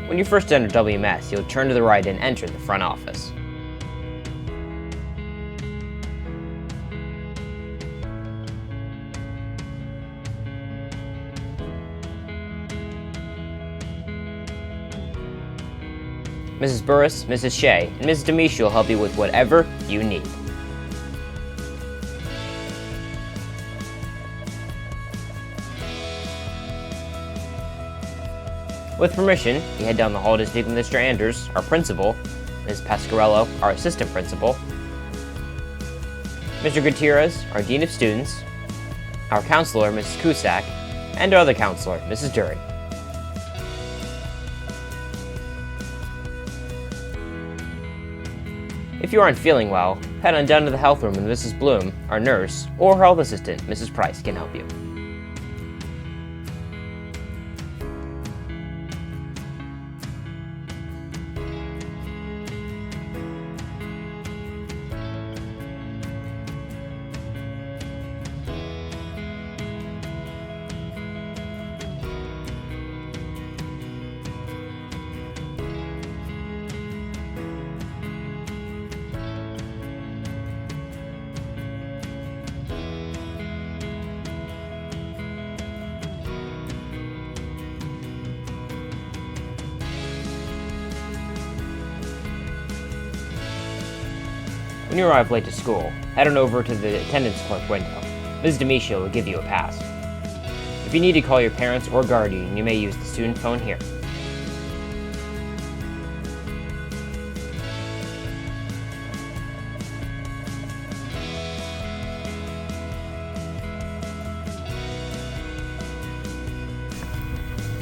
When you first enter WMS, you'll turn to the right and enter the front office. Mrs. Burris, Mrs. Shea, and Mrs. Demisha will help you with whatever you need. With permission, you head down the hall to speak with Mr. Anders, our principal, Ms. Pasquarello, our assistant principal, Mr. Gutierrez, our dean of students, our counselor, Mrs. Cusack, and our other counselor, Mrs. Dury. If you aren't feeling well, head on down to the health room and Mrs. Bloom, our nurse, or health assistant, Mrs. Price, can help you. When you arrive late to school, head on over to the attendance clerk window. Ms. Demisha will give you a pass. If you need to call your parents or guardian, you may use the student phone here.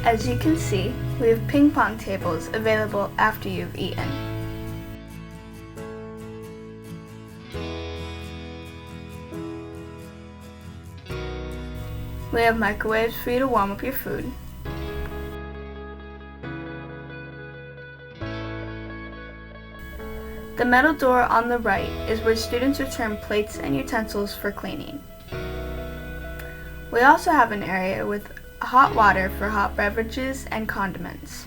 As you can see, we have ping pong tables available after you've eaten. We have microwaves for you to warm up your food. The metal door on the right is where students return plates and utensils for cleaning. We also have an area with hot water for hot beverages and condiments.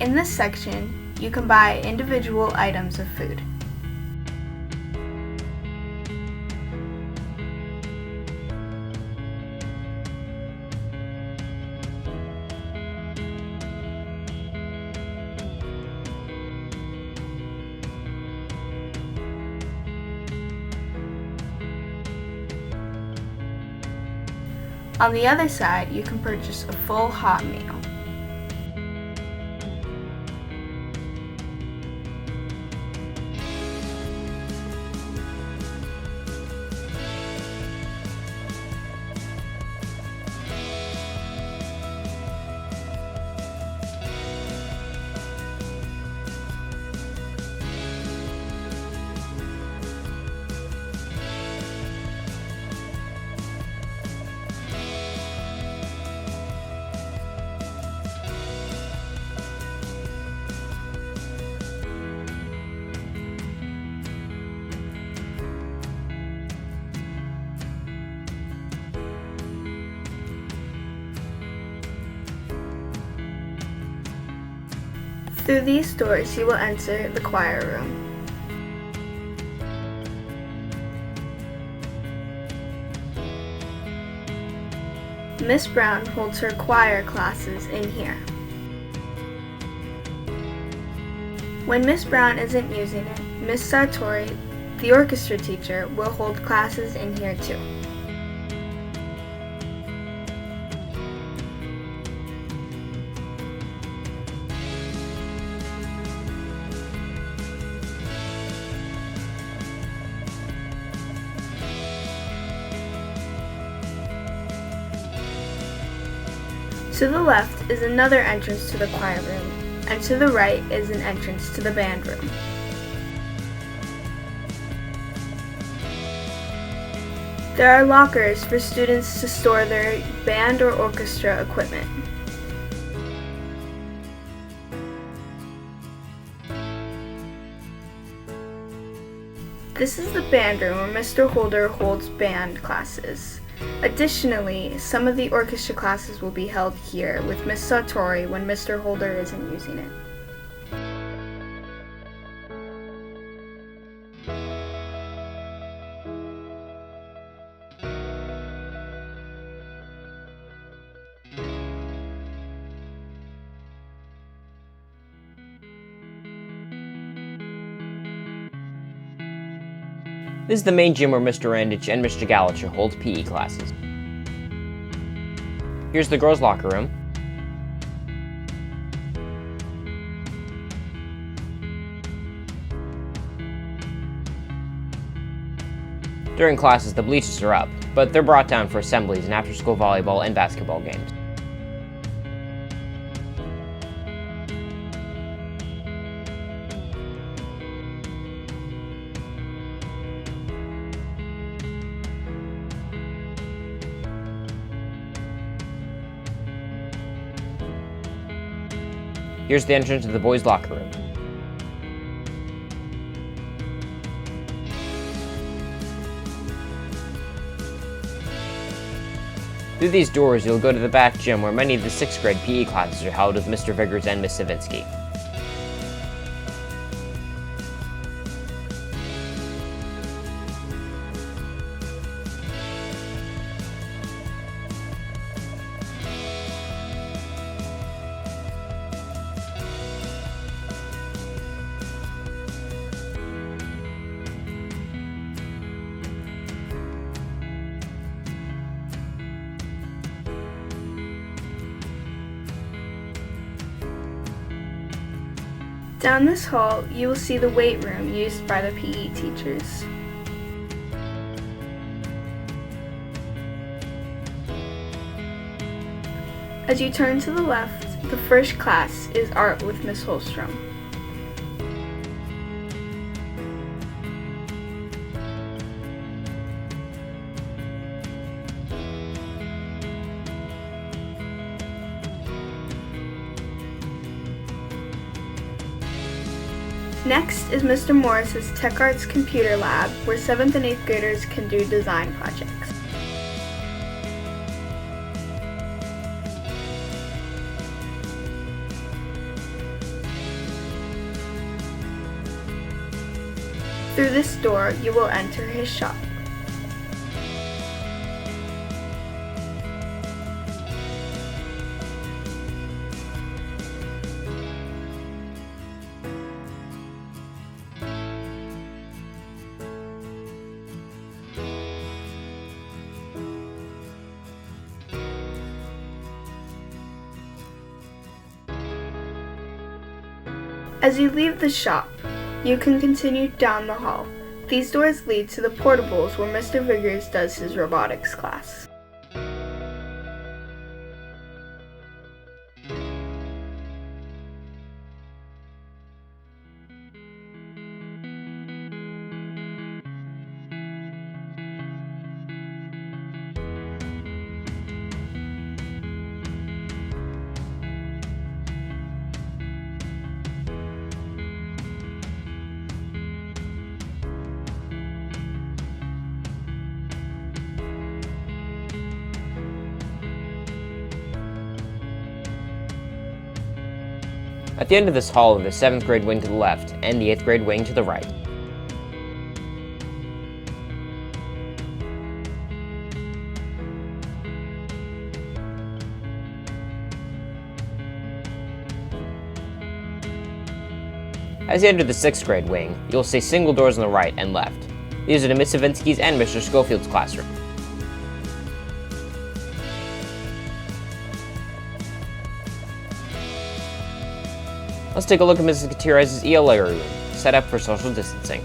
In this section, you can buy individual items of food. On the other side, you can purchase a full hot meal. Through these doors, you will enter the choir room. Miss Brown holds her choir classes in here. When Miss Brown isn't using it, Miss Sartori, the orchestra teacher, will hold classes in here too. To the left is another entrance to the choir room, and to the right is an entrance to the band room. There are lockers for students to store their band or orchestra equipment. This is the band room where Mr. Holder holds band classes. Additionally, some of the orchestra classes will be held here with Miss Sartori when Mr. Holder isn't using it. This is the main gym where Mr. Randich and Mr. Gallagher hold PE classes. Here's the girls' locker room. During classes, the bleachers are up, but they're brought down for assemblies and after-school volleyball and basketball games. Here's the entrance to the boys' locker room. Through these doors, you'll go to the back gym where many of the 6th grade PE classes are held with Mr. Viggers and Miss Savinsky. Down this hall, you will see the weight room used by the PE teachers. As you turn to the left, the first class is art with Miss Holstrom. Next is Mr. Morris's Tech Arts Computer Lab, where 7th and 8th graders can do design projects. Through this door, you will enter his shop. As you leave the shop, you can continue down the hall. These doors lead to the portables where Mr. Viggers does his robotics class. At the end of this hall are the 7th grade wing to the left and the 8th grade wing to the right. As you enter the 6th grade wing, you'll see single doors on the right and left. These are to Miss Savinsky's and Mr. Schofield's classroom. Let's take a look at Mrs. Gutierrez's ELA room, set up for social distancing.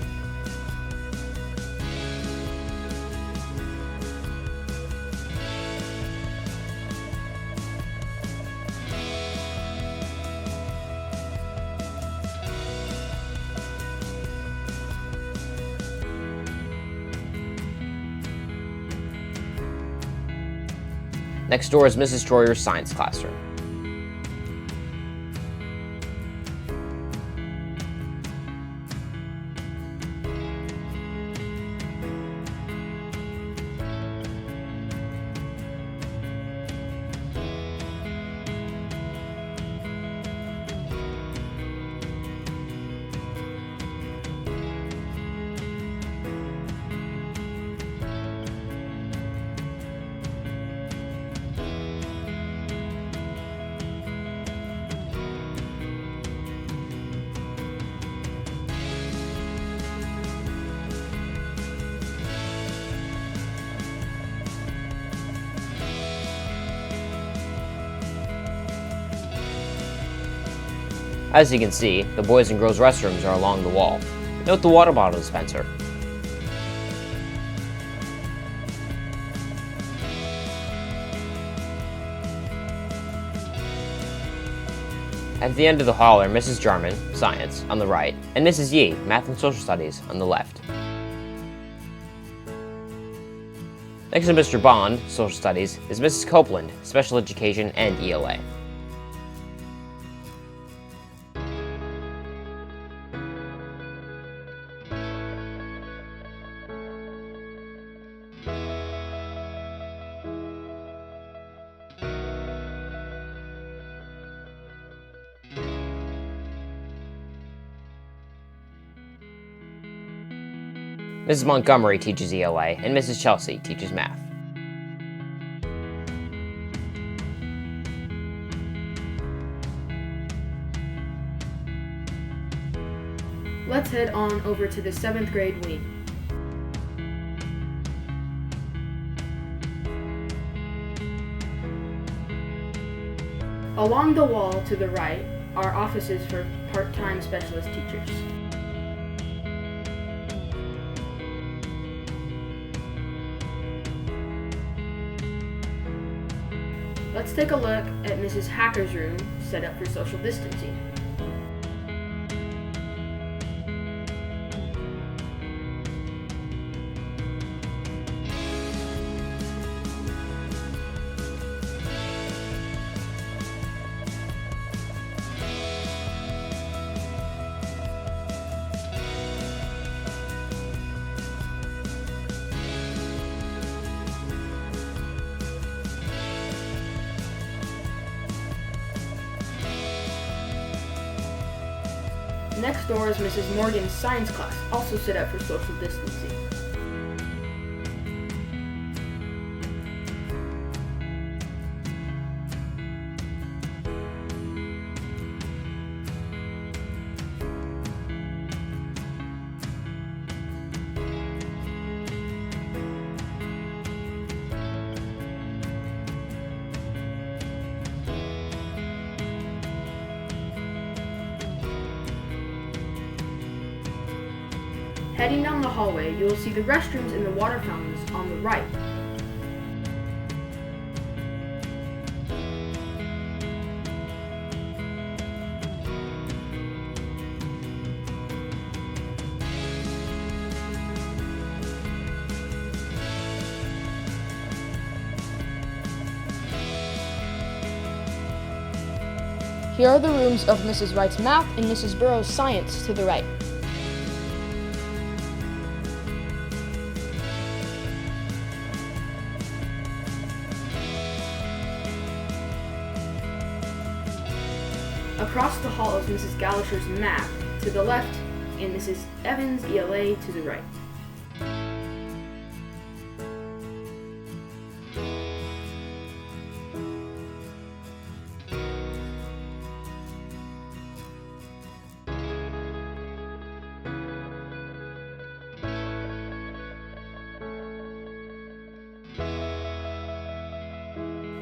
Next door is Mrs. Troyer's science classroom. As you can see, the boys and girls restrooms are along the wall. Note the water bottle dispenser. At the end of the hall are Mrs. Jarman, Science, on the right, and Mrs. Yee, Math and Social Studies, on the left. Next to Mr. Bond, Social Studies, is Mrs. Copeland, Special Education and ELA. Mrs. Montgomery teaches ELA, and Mrs. Chelsea teaches Math. Let's head on over to the 7th grade wing. Along the wall to the right are offices for part-time specialist teachers. Let's take a look at Mrs. Hacker's room set up for social distancing. Next door is Mrs. Morgan's science class, also set up for social distancing. Heading down the hallway, you will see the restrooms and the water fountains on the right. Here are the rooms of Mrs. Wright's Math and Mrs. Burrow's Science to the right. Across the hall is Mrs. Gallagher's Math to the left and Mrs. Evans' ELA to the right.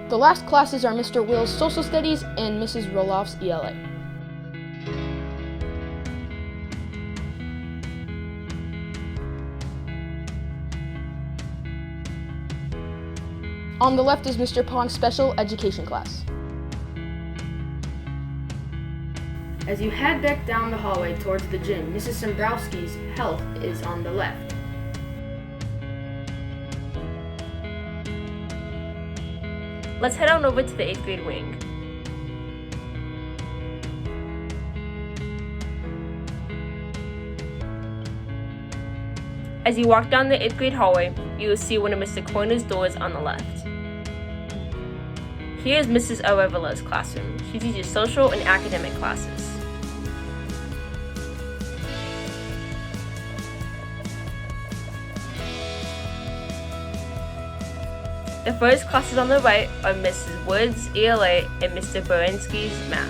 The last classes are Mr. Will's Social Studies and Mrs. Roloff's ELA. On the left is Mr. Pong's Special Education class. As you head back down the hallway towards the gym, Mrs. Sombrowski's Health is on the left. Let's head on over to the 8th grade wing. As you walk down the 8th grade hallway, you will see one of Mr. Corner's doors on the left. Here is Mrs. Arevala's classroom. She teaches social and academic classes. The first classes on the right are Mrs. Wood's ELA and Mr. Berensky's Math.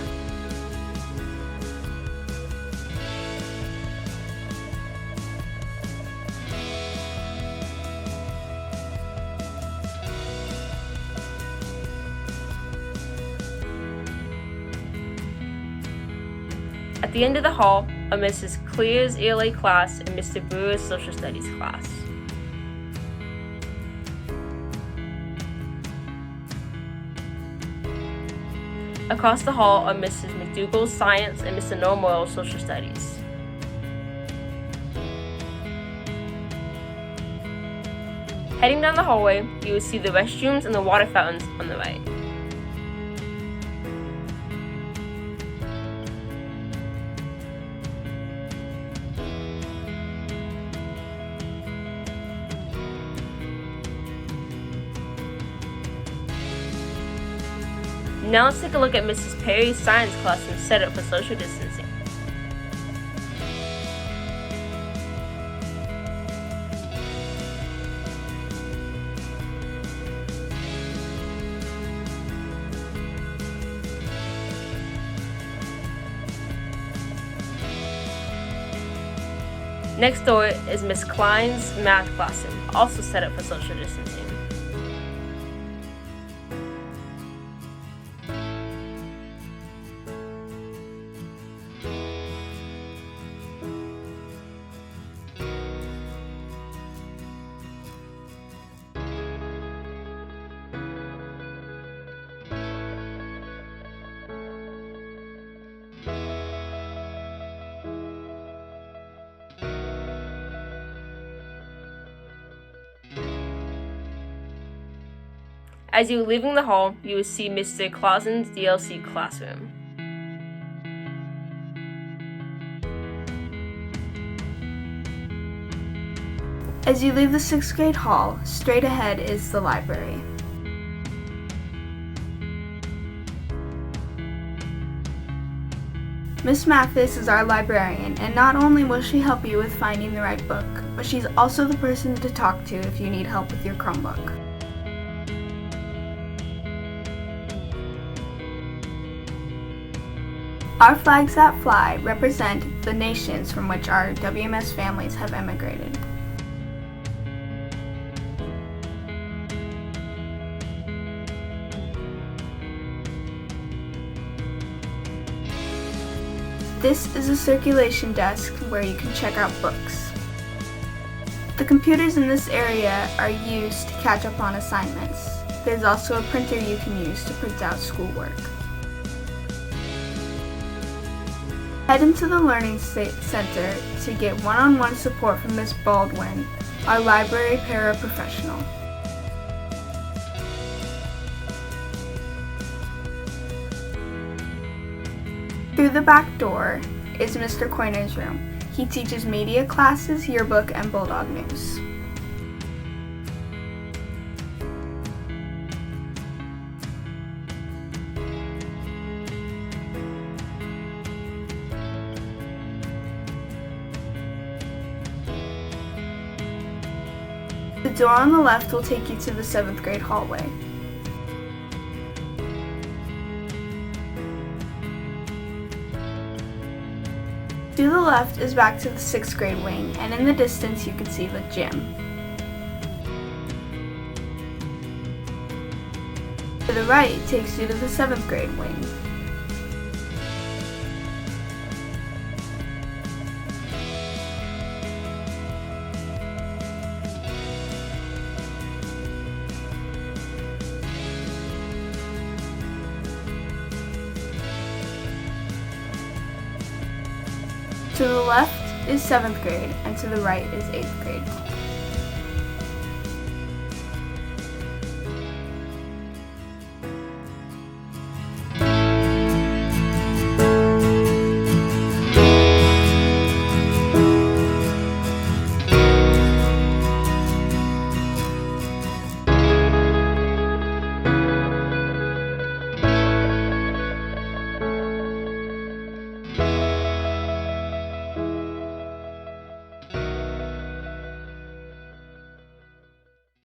At the end of the hall are Mrs. Clear's ELA class and Mr. Brewer's Social Studies class. Across the hall are Mrs. McDougall's Science and Mr. Normoyle's Social Studies. Heading down the hallway, you will see the restrooms and the water fountains on the right. Now let's take a look at Mrs. Perry's science class and set up for social distancing. Next door is Miss Klein's math classroom, also set up for social distancing. As you are leaving the hall, you will see Mr. Clausen's DLC classroom. As you leave the 6th grade hall, straight ahead is the library. Miss Mathis is our librarian, and not only will she help you with finding the right book, but she's also the person to talk to if you need help with your Chromebook. Our flags that fly represent the nations from which our WMS families have emigrated. This is a circulation desk where you can check out books. The computers in this area are used to catch up on assignments. There's also a printer you can use to print out schoolwork. Head into the Learning Center to get one-on-one support from Ms. Baldwin, our library paraprofessional. Through the back door is Mr. Coyner's room. He teaches media classes, yearbook, and Bulldog News. The door on the left will take you to the 7th grade hallway. To the left is back to the 6th grade wing, and in the distance you can see the gym. To the right takes you to the 7th grade wing. To the left is 7th grade, and to the right is 8th grade.